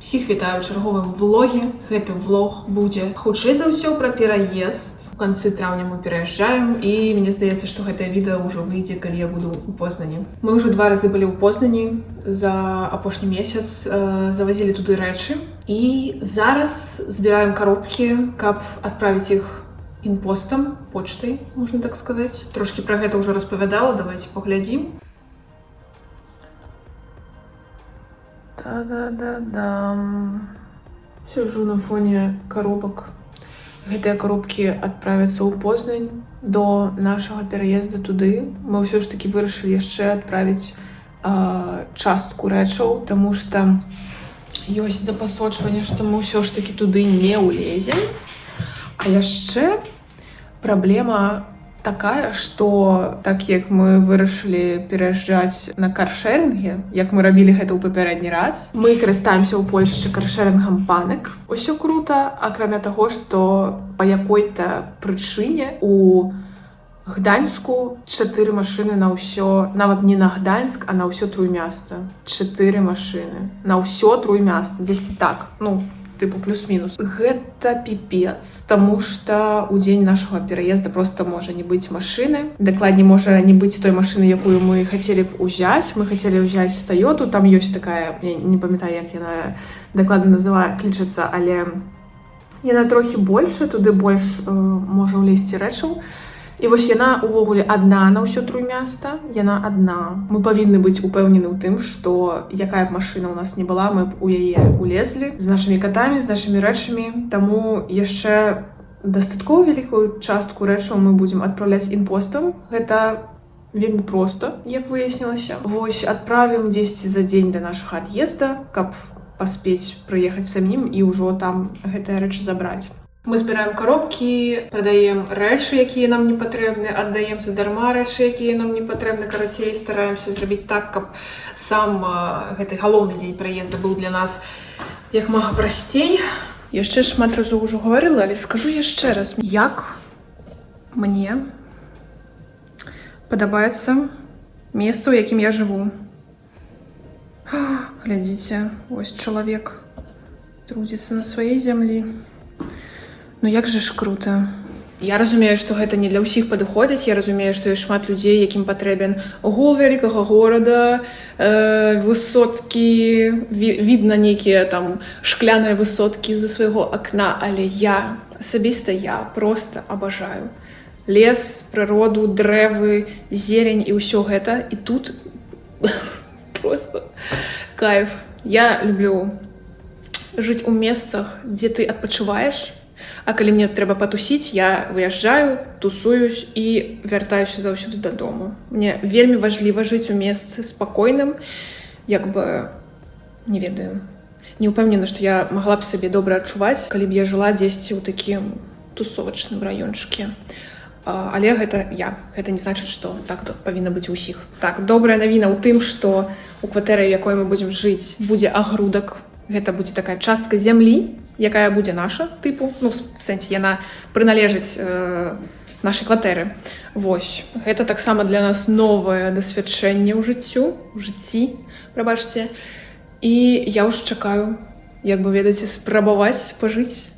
Всіх вітаю ў чарговым влоге. Гэты влог будзе хутчэй за ўсё пра пераезд. У канцы траўня мы пераязджаем, і мне здаецца, што гэтае відэо ўжо выйдзе, калі я буду ў Познані. Мы ўжо 2 разы былі ў Познані за апошні месяц, завазілі туды рэчы. І зараз збіраем коробкі, каб адправіць іх інпостам, почтай, можна так сказаць. Трошкі пра гэта ўжо распавядала, давайте паглядзім. Та-да-да-дам. Сижу на фоне коробок. Гэтыя коробкі адправяцца ў Познань до нашага пераезда туды. Мы ўсё ж таки вырашылі яшчэ адправіць частку рэчаў, таму што ёсць запасочванне, што мы ўсё ж таки туды не ўлезем. А яшчэ праблема такая, што так як мы вырашылі пераязджаць на каршэрінге, як мы рабілі гэта ў папярэдні раз, мы карыстаемся ў Польшчы каршэрингам Панек. Усё крута, акрамя таго, што па якой-то прычыне у Гданьску 4 машыны на ўсё, нават не на Гданьск, а на ўсё Труймяста. 4 машыны на ўсё Труймяста, дзесьці так, тыпу плюс-мінус. Гэта піпец, таму што ў дзень нашага пераезда проста можа не быць машыны. Дакладней, можа не быць той машыны, якую мы хацелі б узяць. Мы хацелі ўзяць Тойоту, там ёсць такая, я не памятаю, як яна дакладна клічацца, але яна трохі больше, туды больш можа ўлезці рэчаў. І вось яна увогуле адна на ўсё Труймяста, яна адна. Мы павінны быць упэўнены ў тым, што якая б машына ў нас не была, мы б у яе улезлі з нашымі катамі, з нашымі рэчамі. Таму яшчэ дастаткова вялікую частку рэчаў мы будзем адпраўляць інпостам. Гэта вельмі проста, як выяснілася. Вось адправім дзесьці за дзень да нашага ад'езда, каб паспець прыехаць самім і ўжо там гэтыя рэчы забраць. Мы збіраем коробкі, прадаем рэчы, якія нам не патрэбны, аддаем задарма рэчы, якія нам не патрэбны. Карацей, стараемся зрабіць так, каб сам гэты галоўны дзень праезда быў для нас як мага прасцей. Яшчэ шмат разоў ужо гаварыла, але скажу яшчэ раз. Як мне падабаецца месца, у якім я жыву. Глядзіце, ось чалавек трудзіцца на сваёй зямлі. Як же ж круто. Я разумею, што гэта не для ўсіх падыходзіць. Я разумею, што ёсць шмат людзей, якім патрэбен гол вялікага горада, высоткі, відна нейкія там шкляныя высоткі з-за свайго акна, але я, асабіста я проста абажаю лес, прыроду, дрэвы, зелень і ўсё гэта. І тут просто кайф. Я люблю жыць у месцах, дзе ты адпачываеш. А калі мне трэба патусіць, я выязджаю, тусуюсь і вяртаюся заўсёды дадому. Мне вельмі важліва жыць у месцы спакойным, як бы, не ведаю, не ўпэўнена, што я магла б сабе добра адчуваць, калі б я жыла дзесьці ў такім тусовачным раёнчыке. Але гэта я. Гэта не значыць, што так павінна быць у ўсіх. Так, добрая навіна ў тым, што у кватэры, якой мы будзем жыць, будзе агрудак. Гэта будзе такая частка зямлі, якая будзе наша, тыпу, в сэнсе яна прыналежыць нашай кватэры. Вось, гэта таксама для нас новае дасвядчэнне ў жыцці, прабачце. І я ўжо чакаю, як бы ведаеце, спрабаваць пажыць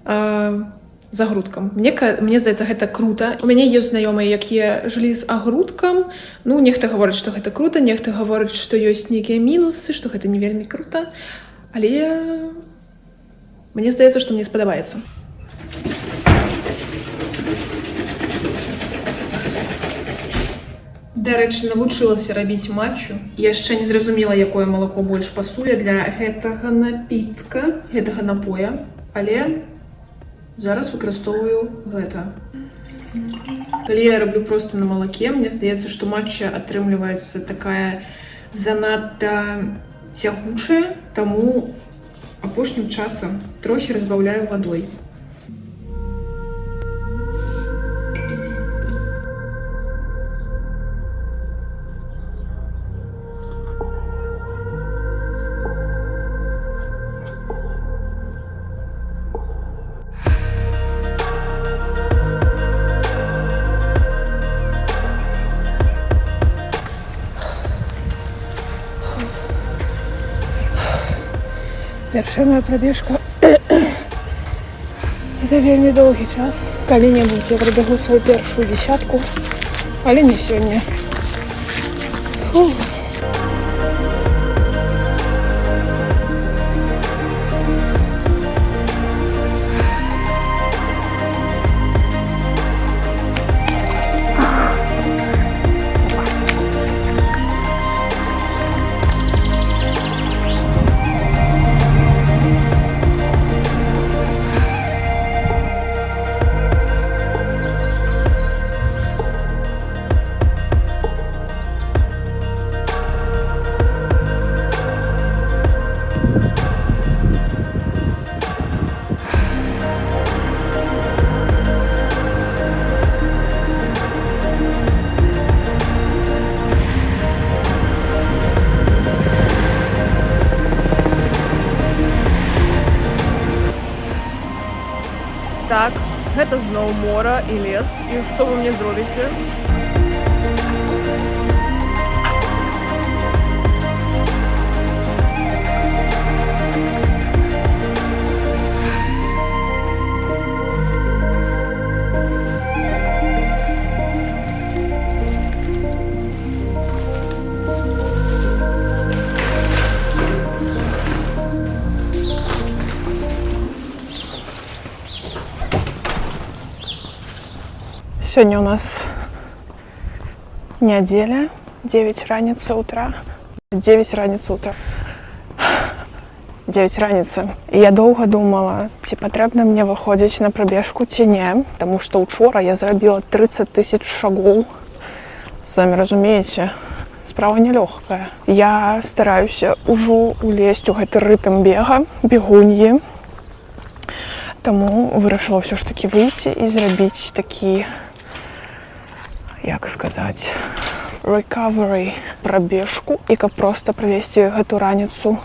з агрудкам. Мне здаецца, гэта крута. У мяне ёсць знаёмыя, якія жылі з агрудкам. Нехта гаворыць, што гэта крута, нехта гаворыць, што ёсць нейкія мінусы, што гэта не вельмі крута. Але мне здаецца, што мне спадабаецца. Дарэчы, навучылася рабіць матчу. Яшчэ не зразумела, якое малако больш пасуе для гэтага напітка, гэтага напоя. Але зараз выкарыстоўваю гэта. Калі я раблю проста на малаке, мне здаецца, што матча атрымліваецца такая занадта цягучая, таму апошнім часам трохі разбаўляю вадой. Першая моя пробежка за вельмі доўгі час. Калі-небудзь я прабягу свою першую десятку, але не сёння. Фух. Так, гэта зноў мора і лес. І што вы мне зробіце? Сегодня у нас неделя, 9 раніцы утра. 9 раніцы утра. 9 раніцы. І я доўга думала, ці патрэбна мне выходзіць на прабежку, ці не. Таму што учора я зрабіла 30 000 шагоў. Самі разумееце, справа нелёгкая. Я стараюся ўжо улезть у гэты рытм бега, бегуньі. Таму вырашыла ўсё ж такі выйти і зрабіць такі, як сказаць, recovery пробежку, і каб просто правесці гэту раніцу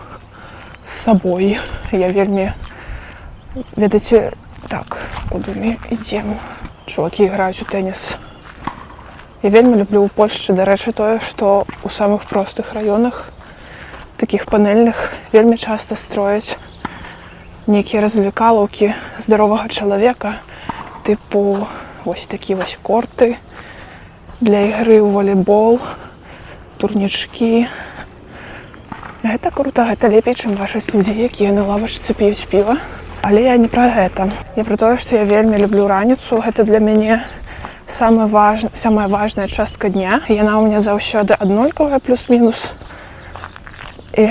з сабой. Я вельмі, ведаеце, так, куды мы ідзем? Чувакі іграюць у тэніс. Я вельмі люблю ў Польшчы, дарэчы, тое, што ў самых простых раёнах, такіх панельных, вельмі часта строяць нейкія развлекалаўкі здаровага чалавека, тыпу вось такі вось корты для ігры ў волейбол, турнічкі. Гэта круто, гэта лепей, чым бачыць людзі, якія на лавачцы п'юць піва. Але я не пра гэта. Я пра тое, што я вельмі люблю раніцу. Гэта для мяне самая важная частка дня. Яна ў мяне заўсёды аднолькавая, плюс-мінус. І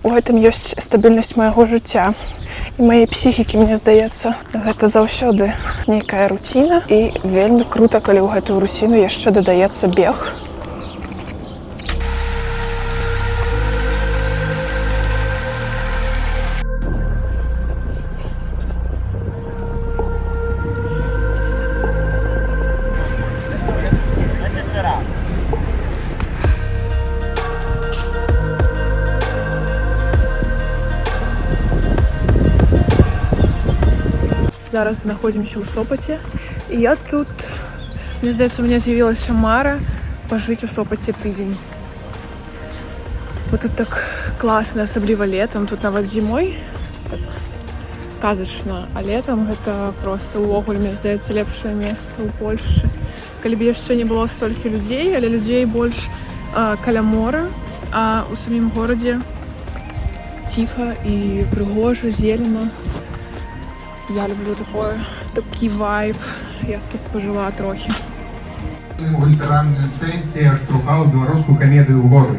у гэтым ёсць стабільнасць майго жыцця. І маей псіхікі, мне здаецца, гэта заўсёды нейкая руціна. І вельмі крута, калі ў гэтую руціну яшчэ дадаецца бег. Зараз знаходзімся ў Сопаце. І я тут, мне здаецца, у мяне з'явілася мара пажыць у Сопаце тыдзень. Бо тут так класна, асабліва летам, тут нават зімой так казачна, а летам гэта проста ўвогуле, мне здаецца, лепшае месца ў Польшчы. Калі б яшчэ не было столькі людзей, але людзей больш каля мора, а ў самім горадзе ціха і прыгожа, зелена. Я люблю такі вайб, я тут пожила трохи. У літаральному сенсі я штовхав білоруську комедію вгору.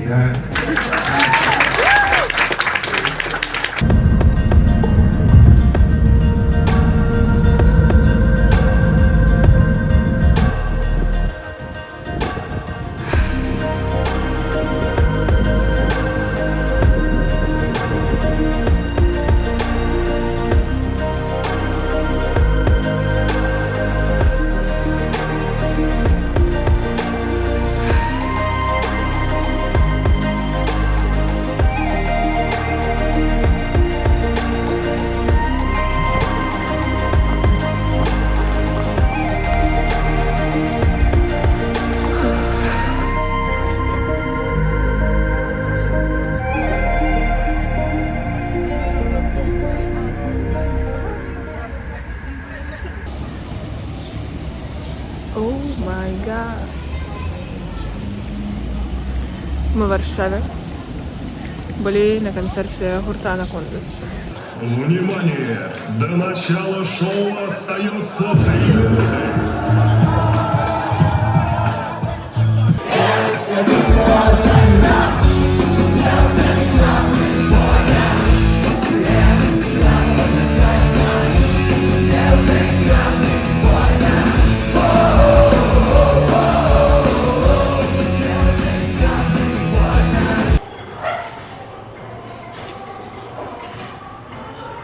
Мы в Варшаве. Были на концерте гурта «Анакондас». Внимание! До начала шоу остается 3 минуты.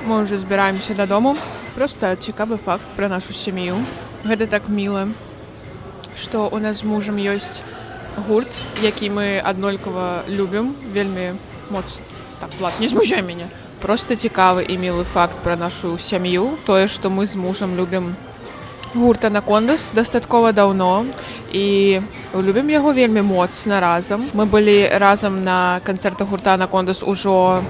Мы уже збіраемся дадому. Просто цікавы факт пра нашу сям'ю. Гэта так міла, што у нас з мужам ёсць гурт, які мы аднолькава любім, вельмі моцна. Так, Влад, не змушай мяне. Просто цікавы і мілы факт пра нашу сям'ю, тое, што мы з мужам любім гурт «Анакондас» дастаткова даўно і любім яго вельмі моцна разам. Мы былі разам на канцэртах гурта «Анакондас» ужо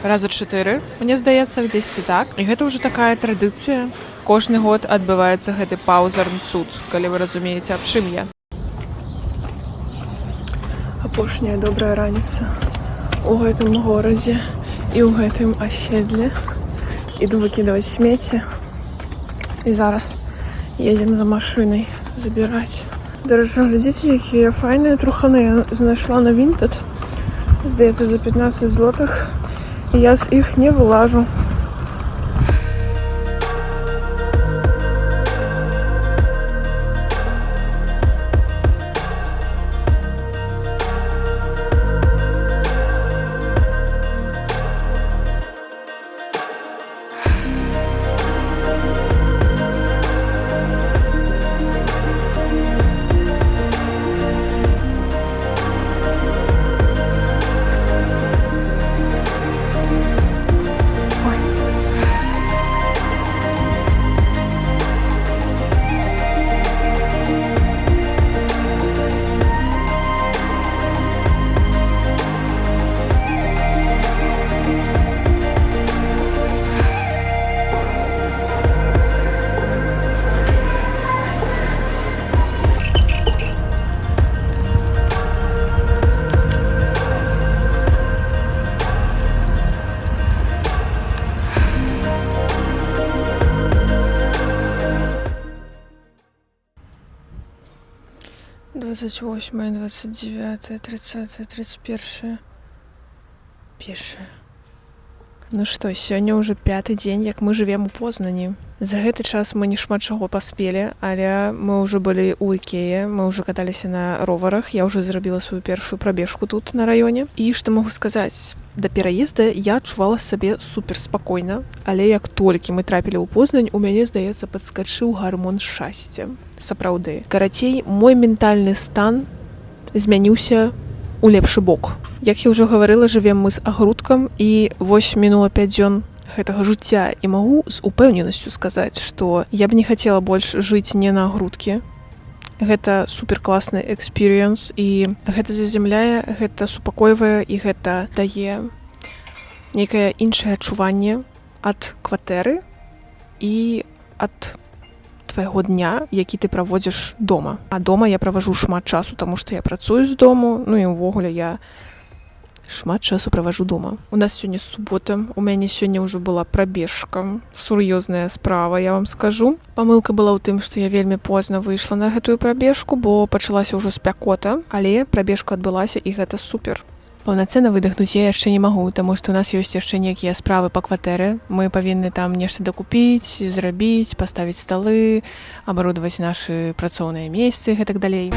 раза 4, мне здаецца, дзесьці так. І гэта ўжо такая традыцыя. Кожны год адбываецца гэты паўзарны цуд, калі вы разумееце, аб чым я. Апошняя добрая раніца у гэтым горадзе і ў гэтым аседле. Іду выкідаваць смецце. І зараз едзем за машынай забіраць. Дарэчы, глядзіце, якія файныя труханы я знайшла на Vinted. Здаецца, за 15 злотых. Я з іх не вылажу. Двадцать 28, 29, 30, 31. Першае. Ну што, сёння ўжо 5-й дзень, як мы жывем у Познані. За гэты час мы не шмат чаго паспелі, але мы ўжо былі ў Ікее, мы ўжо каталіся на роварах, я ўжо зрабіла сваю першую прабежку тут на раёне. І што магу сказаць, да пераезда я адчувала сабе супер спакойна, але як толькі мы трапілі ў Познань, у мяне, здаецца, падскачыў гармон шчасця. Сапраўды. Карацей, мой ментальны стан змяніўся у лепшы бок. Як я ўжо гаварыла, жывем мы з агрудкам, і вось мінула 5 дзён гэтага жыцця, і магу з упэўненасцю сказаць, што я б не хацела больш жыць не на агрудкі. Гэта суперкласны экспірыенс, і гэта заземляе, гэта супакойвае, і гэта дае нейкае іншае адчуванне ад кватэры і ад твайго дня, які ты праводзіш дома. А дома я праважу шмат часу, таму што я працую з дому, ну і ўвогуле я шмат часу праважу дома. У нас сёння субота, у мяне сёння ўжо была прабежка, сур'ёзная справа, я вам скажу. Памылка была ў тым, што я вельмі позна выйшла на гэтую прабежку, бо пачалася ўжо спякота, але прабежка адбылася, і гэта супер. Паўнацэнна выдохнуць я яшчэ не магу, таму што ў нас ёсць яшчэ нейкія справы па кватэры. Мы павінны там нешта дакупіць, зрабіць, паставіць сталы, абарудаваць нашы працоўныя месцы, гэтак далей.